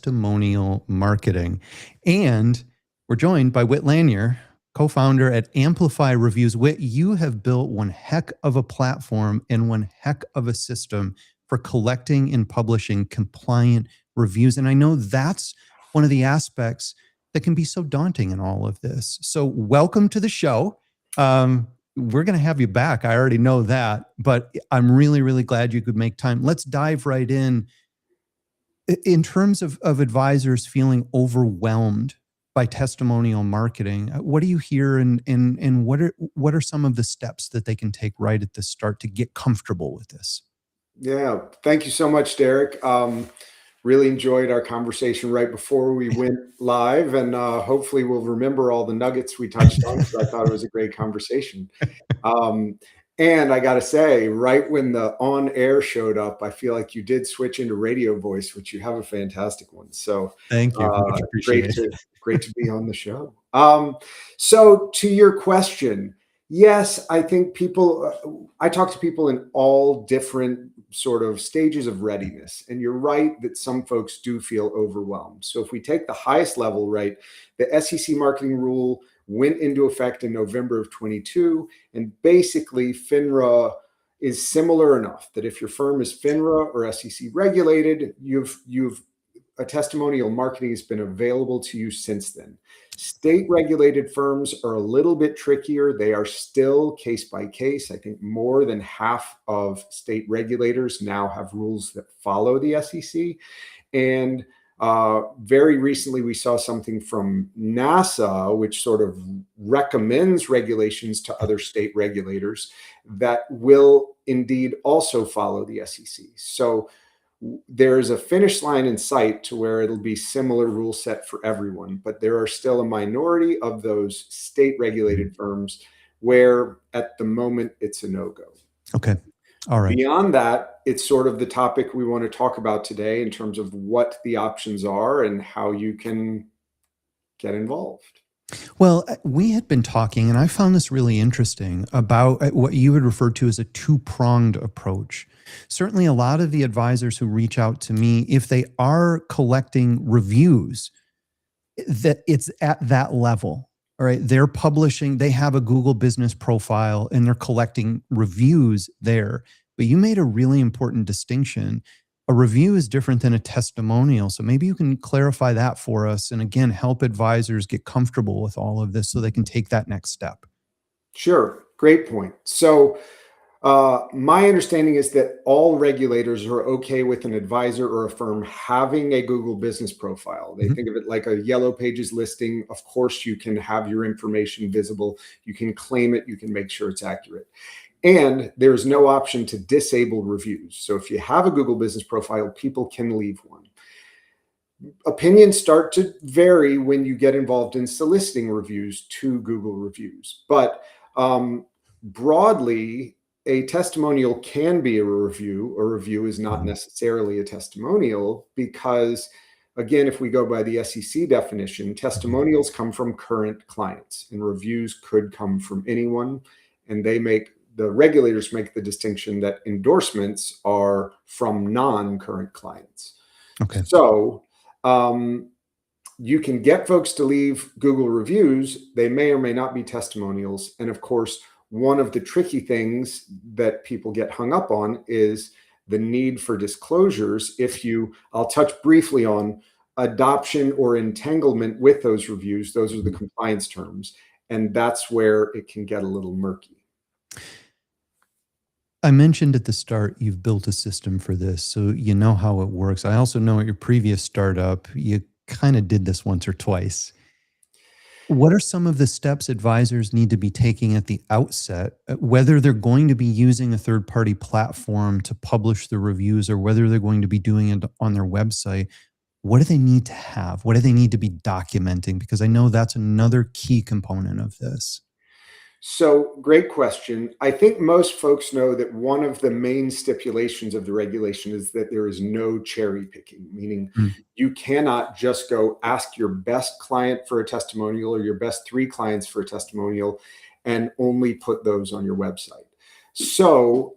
testimonial marketing. And we're joined by Whit Lanier, co-founder at Amplify Reviews. Whit, you have built one heck of a platform and one heck of a system for collecting and publishing compliant reviews. And I know that's one of the aspects that can be so daunting in all of this. So welcome to the show. We're going to have you back. I already know that, but I'm really, really glad you could make time. Let's dive right in terms of advisors feeling overwhelmed by testimonial marketing. What do you hear, and what are some of the steps that they can take right at the start to get comfortable with this? Yeah, thank you so much, Derek. Really enjoyed our conversation right before we went live, and hopefully we'll remember all the nuggets we touched on, because I thought it was a great conversation. And I got to say, right when the on air showed up, I feel like you did switch into radio voice, which you have a fantastic one. So thank you. Much appreciated. Great to be on the show. So to your question, yes, I think I talk to people in all different sort of stages of readiness. And you're right that some folks do feel overwhelmed. So if we take the highest level, right, the SEC marketing rule went into effect in November of 22. And basically FINRA is similar enough that if your firm is FINRA or SEC regulated, a testimonial marketing has been available to you since then. State regulated firms are a little bit trickier. They are still case by case. I think more than half of state regulators now have rules that follow the SEC. And very recently, we saw something from NASA, which sort of recommends regulations to other state regulators that will indeed also follow the SEC. So there's a finish line in sight to where it'll be similar rule set for everyone, but there are still a minority of those state regulated firms where at the moment it's a no-go. Okay. All right. Beyond that, it's sort of the topic we want to talk about today in terms of what the options are and how you can get involved. Well, we had been talking, and I found this really interesting, about what you had referred to as a two-pronged approach. Certainly a lot of the advisors who reach out to me, if they are collecting reviews, that it's at that level. All right, they're publishing, they have a Google business profile and they're collecting reviews there. But you made a really important distinction. A review is different than a testimonial. So maybe you can clarify that for us and again, help advisors get comfortable with all of this so they can take that next step. Sure, great point. So my understanding is that all regulators are okay with an advisor or a firm having a Google business profile. They think of it like a Yellow Pages listing. Of course, you can have your information visible. You can claim it. You can make sure it's accurate. And there's no option to disable reviews. So if you have a Google business profile, people can leave one. Opinions start to vary when you get involved in soliciting reviews to Google reviews. But broadly, a testimonial can be a review. A review is not necessarily a testimonial because, again, if we go by the SEC definition, testimonials come from current clients and reviews could come from anyone. And the regulators make the distinction that endorsements are from non-current clients. Okay. So you can get folks to leave Google reviews. They may or may not be testimonials. And of course, one of the tricky things that people get hung up on is the need for disclosures. I'll touch briefly on adoption or entanglement with those reviews. Those are the compliance terms. And that's where it can get a little murky. I mentioned at the start, you've built a system for this, so you know how it works. I also know at your previous startup, you kind of did this once or twice. What are some of the steps advisors need to be taking at the outset, whether they're going to be using a third-party platform to publish the reviews or whether they're going to be doing it on their website? What do they need to have? What do they need to be documenting? Because I know that's another key component of this. So great question. I think most folks know that one of the main stipulations of the regulation is that there is no cherry picking, meaning you cannot just go ask your best client for a testimonial or your best 3 clients for a testimonial and only put those on your website. So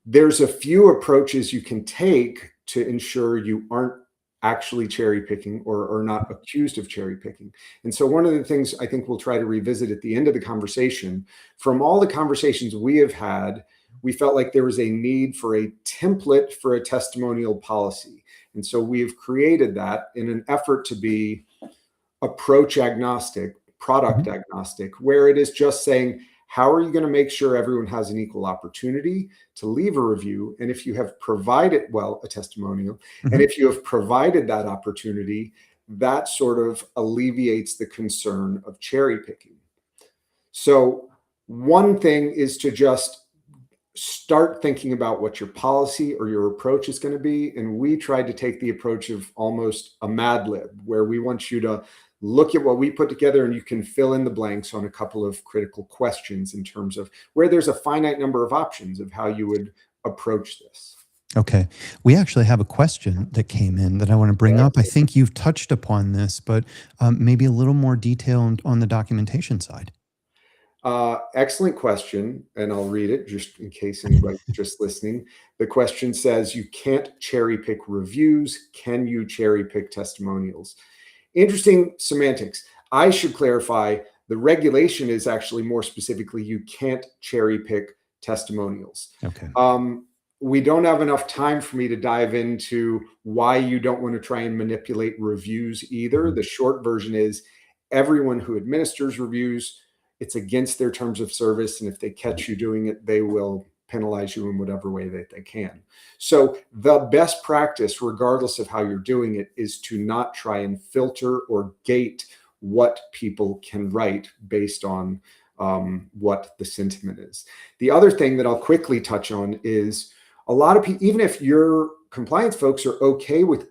there's a few approaches you can take to ensure you aren't actually cherry picking or not accused of cherry picking. And so one of the things I think we'll try to revisit at the end of the conversation, from all the conversations we have had, we felt like there was a need for a template for a testimonial policy. And so we've created that in an effort to be approach agnostic, product agnostic, where it is just saying, how are you going to make sure everyone has an equal opportunity to leave a review? And if you have provided, well, a testimonial, and if you have provided that opportunity, that sort of alleviates the concern of cherry picking. So one thing is to just start thinking about what your policy or your approach is going to be. And we tried to take the approach of almost a Mad Lib, where we want you to look at what we put together and you can fill in the blanks on a couple of critical questions in terms of where there's a finite number of options of how you would approach this. Okay. We actually have a question that came in that I want to bring up. I think you've touched upon this, but maybe a little more detail on the documentation side. Excellent question. And I'll read it just in case anybody's just listening. The question says, you can't cherry pick reviews. Can you cherry pick testimonials? Interesting semantics. I should clarify, the regulation is actually more specifically, you can't cherry pick testimonials. Okay. We don't have enough time for me to dive into why you don't want to try and manipulate reviews either. The short version is everyone who administers reviews, it's against their terms of service. And if they catch you doing it, they will penalize you in whatever way that they can. So the best practice, regardless of how you're doing it, is to not try and filter or gate what people can write based on what the sentiment is. The other thing that I'll quickly touch on is a lot of people, even if your compliance folks are okay with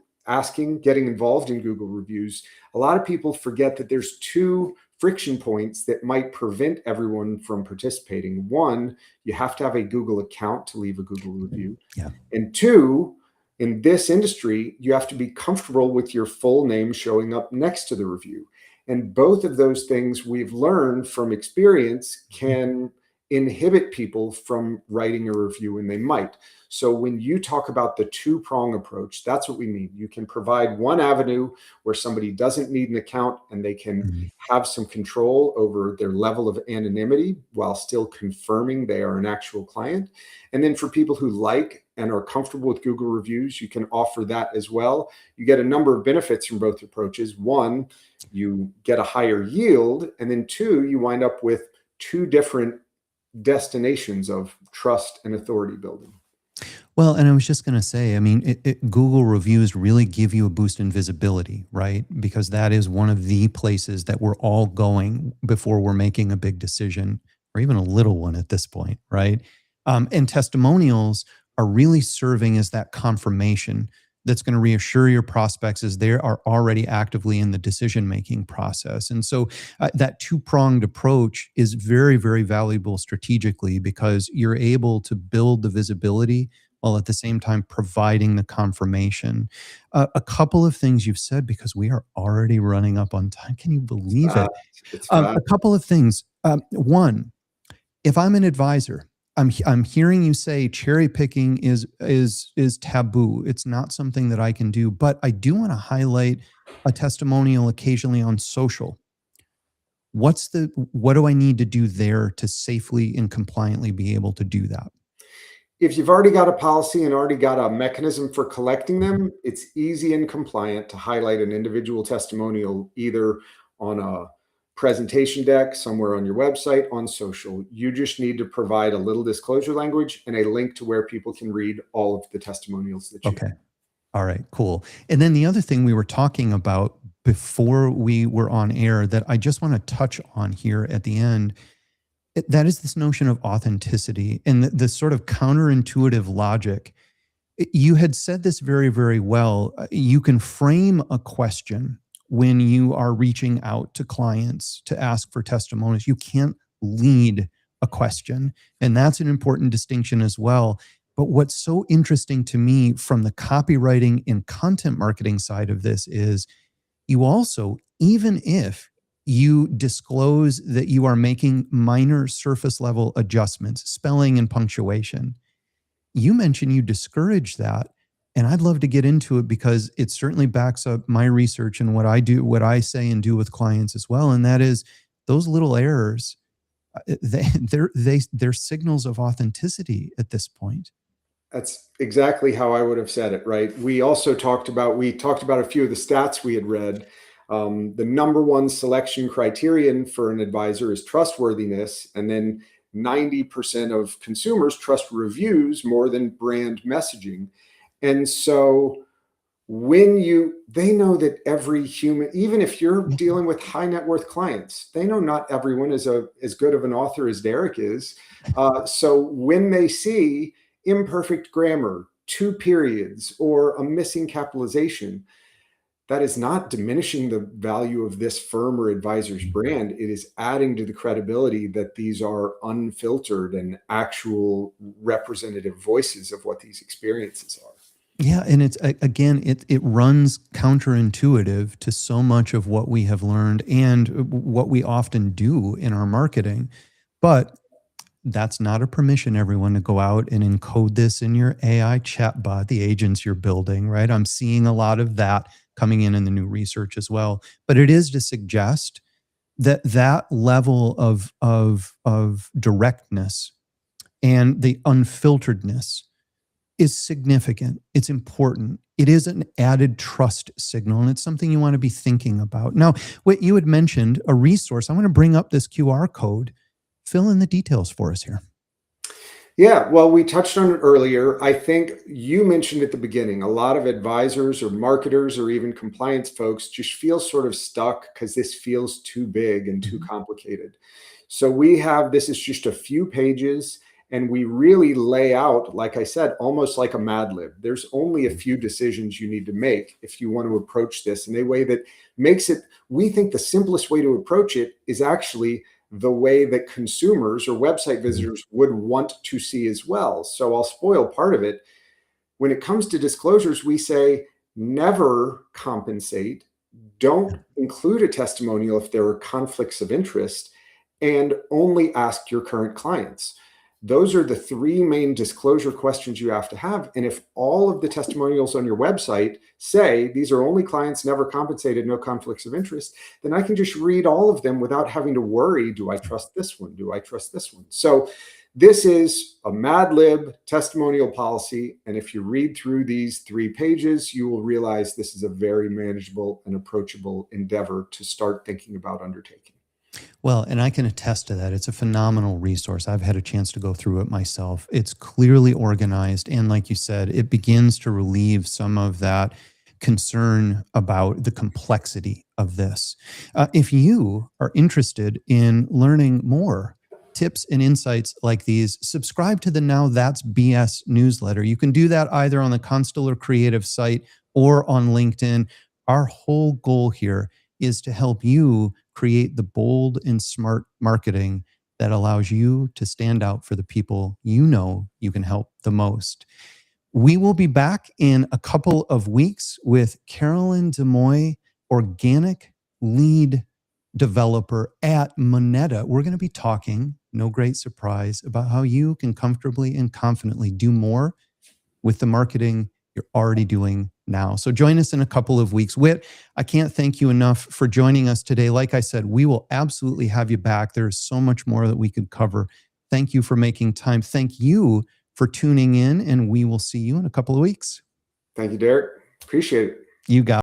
getting involved in Google reviews, a lot of people forget that there's two friction points that might prevent everyone from participating. One, you have to have a Google account to leave a Google review. Yeah. And two, in this industry, you have to be comfortable with your full name showing up next to the review. And both of those things we've learned from experience can inhibit people from writing a review when they might. So when you talk about the two-prong approach, that's what we mean. You can provide one avenue where somebody doesn't need an account and they can have some control over their level of anonymity while still confirming they are an actual client. And then for people who like and are comfortable with Google reviews, you can offer that as well. You get a number of benefits from both approaches. One, you get a higher yield. And then two, you wind up with two different destinations of trust and authority building. Well, and I was just going to say, I mean, Google reviews really give you a boost in visibility, right? Because that is one of the places that we're all going before we're making a big decision or even a little one at this point, right? And testimonials are really serving as that confirmation that's going to reassure your prospects as they are already actively in the decision-making process. And so that two-pronged approach is very, very valuable strategically because you're able to build the visibility while at the same time providing the confirmation. A couple of things you've said, because we are already running up on time. Can you believe it? A couple of things. One, if I'm an advisor, I'm hearing you say cherry picking is taboo. It's not something that I can do, but I do want to highlight a testimonial occasionally on social. What do I need to do there to safely and compliantly be able to do that? If you've already got a policy and already got a mechanism for collecting them, it's easy and compliant to highlight an individual testimonial either on a presentation deck, somewhere on your website, on social. You just need to provide a little disclosure language and a link to where people can read all of the testimonials that you have. All right, cool. And then the other thing we were talking about before we were on air that I just want to touch on here at the end, that is this notion of authenticity and the sort of counterintuitive logic. You had said this very, very well. You can frame a question when you are reaching out to clients to ask for testimonials. You can't lead a question. And that's an important distinction as well. But what's so interesting to me from the copywriting and content marketing side of this is you also, even if you disclose that you are making minor surface level adjustments, spelling and punctuation, you mentioned you discourage that And I'd love to get into it because it certainly backs up my research and what I do, what I say and do with clients as well. And that is those little errors, they're signals of authenticity at this point. That's exactly how I would have said it, right? We talked about a few of the stats we had read. The number one selection criterion for an advisor is trustworthiness, and then 90% of consumers trust reviews more than brand messaging. And so they know that every human, even if you're dealing with high net worth clients, they know not everyone is as good of an author as Derek is. So when they see imperfect grammar, two periods, or a missing capitalization, that is not diminishing the value of this firm or advisor's brand. It is adding to the credibility that these are unfiltered and actual representative voices of what these experiences are. Yeah, and it's again, it runs counterintuitive to so much of what we have learned and what we often do in our marketing. But that's not a permission, everyone, to go out and encode this in your AI chatbot, the agents you're building, right? I'm seeing a lot of that coming in the new research as well. But it is to suggest that that level of directness and the unfilteredness is significant. It's important. It is an added trust signal, and it's something you want to be thinking about. Now, what you had mentioned, a resource, I want to bring up this QR code. Fill in the details for us here. Yeah, well, we touched on it earlier. I think you mentioned at the beginning, a lot of advisors or marketers or even compliance folks just feel sort of stuck because this feels too big and too complicated. So this is just a few pages, and we really lay out, like I said, almost like a Mad Lib. There's only a few decisions you need to make if you want to approach this in a way that makes it, we think the simplest way to approach it is actually the way that consumers or website visitors would want to see as well. So I'll spoil part of it. When it comes to disclosures, we say never compensate, don't include a testimonial if there are conflicts of interest, and only ask your current clients. Those are the three main disclosure questions you have to have. And if all of the testimonials on your website say these are only clients never compensated, no conflicts of interest, then I can just read all of them without having to worry, do I trust this one? Do I trust this one? So this is a Mad Lib testimonial policy. And if you read through these 3 pages, you will realize this is a very manageable and approachable endeavor to start thinking about undertaking. Well, and I can attest to that. It's a phenomenal resource. I've had a chance to go through it myself. It's clearly organized. And like you said, it begins to relieve some of that concern about the complexity of this. If you are interested in learning more tips and insights like these, subscribe to the Now That's BS newsletter. You can do that either on the Constellar Creative site or on LinkedIn. Our whole goal here is to help you create the bold and smart marketing that allows you to stand out for the people you know you can help the most. We will be back in a couple of weeks with Carolyn DeMoy, organic lead developer at Moneta. We're going to be talking, no great surprise, about how you can comfortably and confidently do more with the marketing you're already doing now. So join us in a couple of weeks. Whit, I can't thank you enough for joining us today. Like I said, we will absolutely have you back. There's so much more that we could cover. Thank you for making time. Thank you for tuning in, and we will see you in a couple of weeks. Thank you, Derek. Appreciate it. You got it.